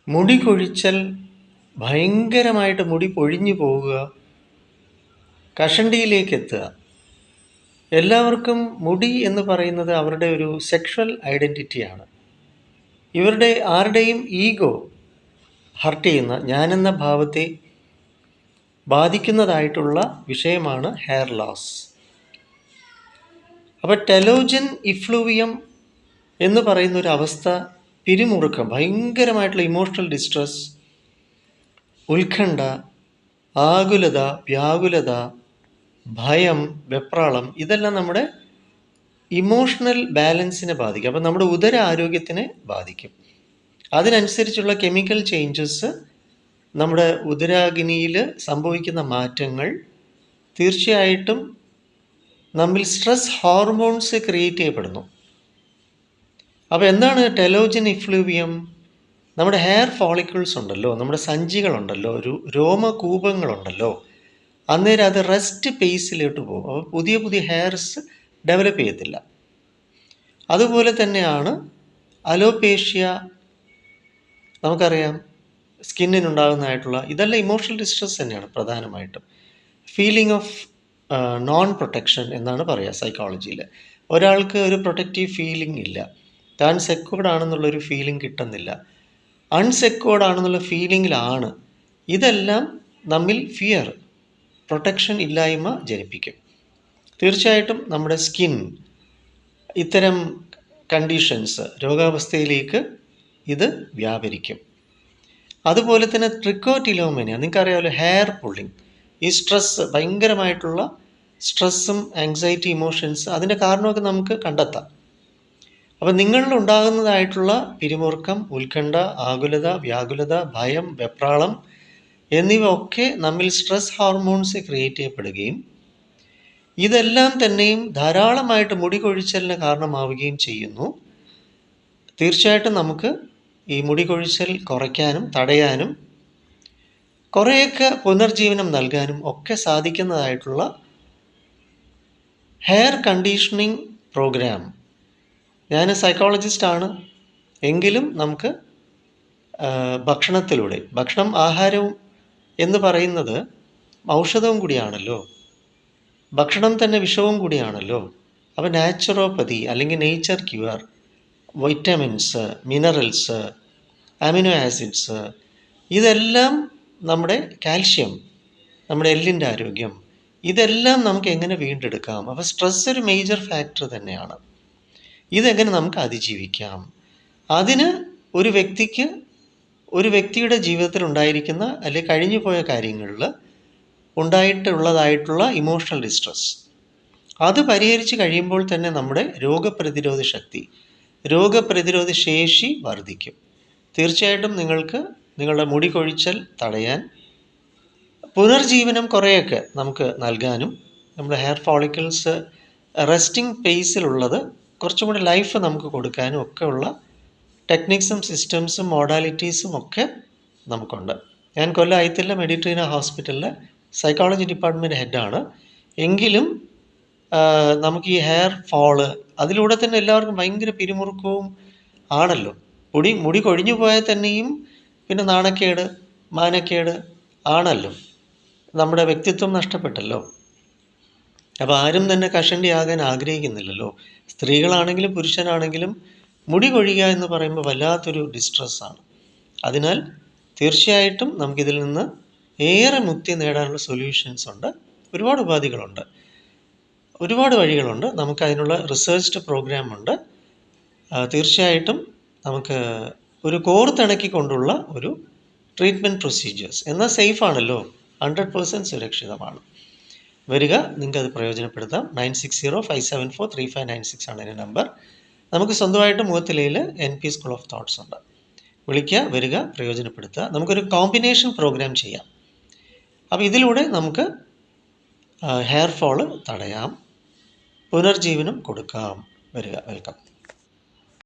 മുടി കൊഴിച്ചൽ, ഭയങ്കരമായിട്ട് മുടി പൊഴിഞ്ഞു പോവുക, കഷണ്ടിയിലേക്ക് എത്തുക. എല്ലാവർക്കും മുടി എന്ന് പറയുന്നത് അവരുടെ ഒരു സെക്ഷൽ ഐഡൻറ്റിറ്റിയാണ്. ഇവരുടെ ആരുടെയും ഈഗോ ഹർട്ട് ചെയ്യുന്ന, ഞാനെന്ന ഭാവത്തെ ബാധിക്കുന്നതായിട്ടുള്ള വിഷയമാണ് ഹെയർ ലോസ്. അപ്പോൾ ടെലോജൻ ഇഫ്ലൂവിയം എന്ന് പറയുന്ന ഒരു അവസ്ഥ, പിരിമുറുക്കം, ഭയങ്കരമായിട്ടുള്ള ഇമോഷണൽ ഡിസ്ട്രെസ്, ഉത്കണ്ഠ, ആകുലത, വ്യാകുലത, ഭയം, വെപ്രാളം, ഇതെല്ലാം നമ്മുടെ ഇമോഷണൽ ബാലൻസിനെ ബാധിക്കും. അപ്പം നമ്മുടെ ഉദര ആരോഗ്യത്തിനെ ബാധിക്കും. അതിനനുസരിച്ചുള്ള കെമിക്കൽ ചേഞ്ചസ്, നമ്മുടെ ഉദരാഗ്നിയിൽ സംഭവിക്കുന്ന മാറ്റങ്ങൾ തീർച്ചയായിട്ടും നമ്മിൽ സ്ട്രെസ് ഹോർമോൺസ് ക്രിയേറ്റ് ചെയ്യപ്പെടുന്നു. അപ്പോൾ എന്താണ് ടെലോജൻ ഇഫ്ലൂവിയം? നമ്മുടെ ഹെയർ ഫോളിക്കിൾസ് ഉണ്ടല്ലോ, നമ്മുടെ സഞ്ചികളുണ്ടല്ലോ, ഒരു രോമകൂപങ്ങളുണ്ടല്ലോ, അന്നേരം അത് റെസ്റ്റ് പേസിലോട്ട് പോകും. അപ്പോൾ പുതിയ പുതിയ ഹെയർസ് ഡെവലപ്പ് ചെയ്യത്തില്ല. അതുപോലെ തന്നെയാണ് അലോപേഷ്യ, നമുക്കറിയാം, സ്കിന്നിനുണ്ടാകുന്നതായിട്ടുള്ള ഇതെല്ലാം ഇമോഷണൽ ഡിസ്ട്രെസ് തന്നെയാണ് പ്രധാനമായിട്ടും. ഫീലിംഗ് ഓഫ് നോൺ പ്രൊട്ടക്ഷൻ എന്നാണ് പറയുക സൈക്കോളജിയിൽ. ഒരാൾക്ക് ഒരു പ്രൊട്ടക്റ്റീവ് ഫീലിംഗ് ഇല്ല, താൻ സെക്യൂർഡ് ആണെന്നുള്ളൊരു ഫീലിംഗ് കിട്ടുന്നില്ല, അൺസെക്യൂർഡ് ആണെന്നുള്ള ഫീലിങ്ങിലാണ്. ഇതെല്ലാം നമ്മിൽ ഫിയർ, പ്രൊട്ടക്ഷൻ ഇല്ലായ്മ ജനിപ്പിക്കും. തീർച്ചയായിട്ടും നമ്മുടെ സ്കിൻ ഇത്തരം കണ്ടീഷൻസ്, രോഗാവസ്ഥയിലേക്ക് ഇത് വ്യാപരിക്കും. അതുപോലെ തന്നെ ട്രിക്കോറ്റിലോമേനിയ, നിങ്ങൾക്കറിയാമല്ലോ, ഹെയർ പുള്ളിങ്. ഈ സ്ട്രെസ്സ്, ഭയങ്കരമായിട്ടുള്ള സ്ട്രെസ്സും ആങ്സൈറ്റി ഇമോഷൻസ്, അതിൻ്റെ കാരണമൊക്കെ നമുക്ക് കണ്ടെത്താം. അപ്പം നിങ്ങളിൽ ഉണ്ടാകുന്നതായിട്ടുള്ള പിരിമുറുക്കം, ഉത്കണ്ഠ, ആകുലത, വ്യാകുലത, ഭയം, വെപ്രാളം എന്നിവ ഒക്കെ നമ്മിൽ സ്ട്രെസ് ഹോർമോൺസ് ക്രിയേറ്റ് ചെയ്യപ്പെടുകയും ഇതെല്ലാം തന്നെയും ധാരാളമായിട്ട് മുടി കൊഴിച്ചലിന് കാരണമാവുകയും ചെയ്യുന്നു. തീർച്ചയായിട്ടും നമുക്ക് ഈ മുടി കൊഴിച്ചൽ കുറയ്ക്കാനും തടയാനും കുറേയൊക്കെ പുനർജീവനം നൽകാനും ഒക്കെ സാധിക്കുന്നതായിട്ടുള്ള ഹെയർ കണ്ടീഷനിങ് പ്രോഗ്രാം. ഞാൻ സൈക്കോളജിസ്റ്റാണ്, എങ്കിലും നമുക്ക് ഭക്ഷണത്തിലൂടെ, ഭക്ഷണം ആഹാരവും എന്ന് പറയുന്നത് ഔഷധവും കൂടിയാണല്ലോ, ഭക്ഷണം തന്നെ വിഷവും കൂടിയാണല്ലോ. അപ്പോൾ നാച്ചുറോപ്പതി അല്ലെങ്കിൽ nature cure, vitamins, minerals, amino acids, ഇതെല്ലാം നമ്മുടെ കാൽഷ്യം, നമ്മുടെ എല്ലിൻ്റെ ആരോഗ്യം, ഇതെല്ലാം നമുക്ക് എങ്ങനെ വീണ്ടെടുക്കാം? അപ്പോൾ സ്ട്രെസ് ഒരു മേജർ ഫാക്ടർ തന്നെയാണ്. ഇതെങ്ങനെ നമുക്ക് അതിജീവിക്കാം? അതിന് ഒരു വ്യക്തിയുടെ ജീവിതത്തിൽ ഉണ്ടായിരിക്കുന്ന അല്ലെങ്കിൽ കഴിഞ്ഞു പോയ കാര്യങ്ങളിൽ ഉണ്ടായിട്ടുള്ളതായിട്ടുള്ള ഇമോഷണൽ ഡിസ്ട്രെസ്, അത് പരിഹരിച്ച് കഴിയുമ്പോൾ തന്നെ നമ്മുടെ രോഗപ്രതിരോധ ശേഷി വർദ്ധിക്കും. തീർച്ചയായിട്ടും നിങ്ങൾക്ക് നിങ്ങളുടെ മുടി കൊഴിച്ചൽ തടയാൻ, പുനർജീവനം കുറേയൊക്കെ നമുക്ക് നൽകാനും, നമ്മുടെ ഹെയർ ഫോളിക്കിൾസ് റെസ്റ്റിംഗ് പേസിലുള്ളത് കുറച്ചും കൂടി ലൈഫ് നമുക്ക് കൊടുക്കാനും ഒക്കെയുള്ള ടെക്നിക്സും സിസ്റ്റംസും മോഡാലിറ്റീസും ഒക്കെ നമുക്കുണ്ട്. ഞാൻ കൊല്ലം ഐത്തില്ല മെഡിട്രീന ഹോസ്പിറ്റലിലെ സൈക്കോളജി ഡിപ്പാർട്ട്മെൻറ്റ് ഹെഡാണ്. എങ്കിലും നമുക്ക് ഈ ഹെയർ ഫോള്, അതിലൂടെ തന്നെ എല്ലാവർക്കും ഭയങ്കര പിരിമുറുക്കവും ആണല്ലോ. മുടി കൊഴിഞ്ഞു പോയാൽ തന്നെയും പിന്നെ നാണക്കേട്, മാനക്കേട് ആണല്ലോ, നമ്മുടെ വ്യക്തിത്വം നഷ്ടപ്പെട്ടല്ലോ. അപ്പോൾ ആരും തന്നെ കഷണ്ടിയാകാൻ ആഗ്രഹിക്കുന്നില്ലല്ലോ. സ്ത്രീകളാണെങ്കിലും പുരുഷനാണെങ്കിലും മുടി കൊഴിയുക എന്ന് പറയുമ്പോൾ വല്ലാത്തൊരു ഡിസ്ട്രെസ്സാണ്. അതിനാൽ തീർച്ചയായിട്ടും നമുക്കിതിൽ നിന്ന് ഏറെ മുക്തി നേടാനുള്ള സൊല്യൂഷൻസ് ഉണ്ട്. ഒരുപാട് ഉപാധികളുണ്ട്, ഒരുപാട് വഴികളുണ്ട്. നമുക്കതിനുള്ള റിസർച്ച്ഡ് പ്രോഗ്രാമുണ്ട്. തീർച്ചയായിട്ടും നമുക്ക് ഒരു കോർത്തിണക്കിക്കൊണ്ടുള്ള ഒരു ട്രീറ്റ്മെൻറ്റ് പ്രൊസീജിയേഴ്സ്, എന്നാൽ സേഫാണല്ലോ, 100% സുരക്ഷിതമാണ്. വരിക, നിങ്ങൾക്കത് പ്രയോജനപ്പെടുത്താം. 9605743596 ആണ് എൻ്റെ നമ്പർ. നമുക്ക് സ്വന്തമായിട്ട് മുഖത്തിലയിൽ NP സ്കൂൾ ഓഫ് തോട്ട്സ് ഉണ്ട്. വിളിക്കുക, വരിക, പ്രയോജനപ്പെടുത്തുക. നമുക്കൊരു കോമ്പിനേഷൻ പ്രോഗ്രാം ചെയ്യാം. അപ്പോൾ ഇതിലൂടെ നമുക്ക് ഹെയർ ഫോള് തടയാം, പുനർജീവനം കൊടുക്കാം. വരിക, വെൽക്കം.